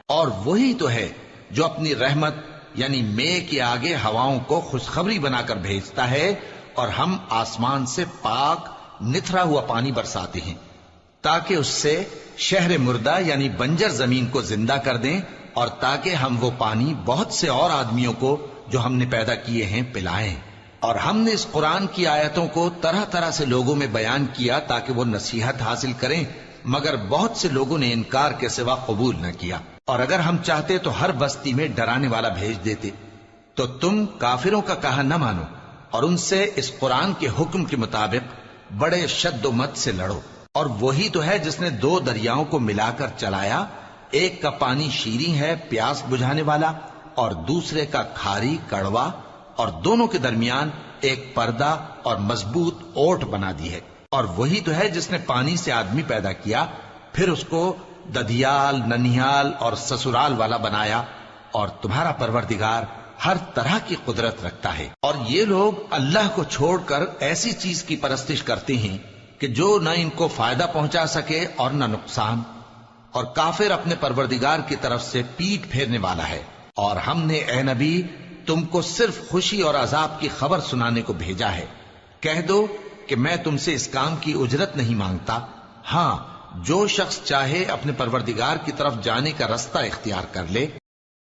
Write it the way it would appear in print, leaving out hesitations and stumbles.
اور وہی تو ہے جو اپنی رحمت یعنی مے کے آگے ہواؤں کو خوشخبری بنا کر بھیجتا ہے، اور ہم آسمان سے پاک نتھرا ہوا پانی برساتے ہیں تاکہ اس سے شہر مردہ یعنی بنجر زمین کو زندہ کر دیں، اور تاکہ ہم وہ پانی بہت سے اور آدمیوں کو جو ہم نے پیدا کیے ہیں پلائیں۔ اور ہم نے اس قرآن کی آیتوں کو طرح طرح سے لوگوں میں بیان کیا تاکہ وہ نصیحت حاصل کریں، مگر بہت سے لوگوں نے انکار کے سوا قبول نہ کیا۔ اور اگر ہم چاہتے تو ہر بستی میں ڈرانے والا بھیج دیتے، تو تم کافروں کا کہا نہ مانو اور ان سے اس قرآن کے حکم کے مطابق بڑے شد و مت سے لڑو۔ اور وہی تو ہے جس نے دو دریاؤں کو ملا کر چلایا، ایک کا پانی شیریں ہے پیاس بجھانے والا، اور دوسرے کا کھاری کڑوا، اور دونوں کے درمیان ایک پردہ اور مضبوط اوٹ بنا دی ہے۔ اور وہی تو ہے جس نے پانی سے آدمی پیدا کیا، پھر اس کو ددھیال، ننھیال اور سسرال والا بنایا، اور تمہارا پروردگار ہر طرح کی قدرت رکھتا ہے۔ اور یہ لوگ اللہ کو چھوڑ کر ایسی چیز کی پرستش کرتے ہیں کہ جو نہ ان کو فائدہ پہنچا سکے اور نہ نقصان، اور کافر اپنے پروردگار کی طرف سے پیٹ پھیرنے والا ہے۔ اور ہم نے اے نبی تم کو صرف خوشی اور عذاب کی خبر سنانے کو بھیجا ہے۔ کہہ دو کہ میں تم سے اس کام کی اجرت نہیں مانگتا، ہاں جو شخص چاہے اپنے پروردگار کی طرف جانے کا رستہ اختیار کر لے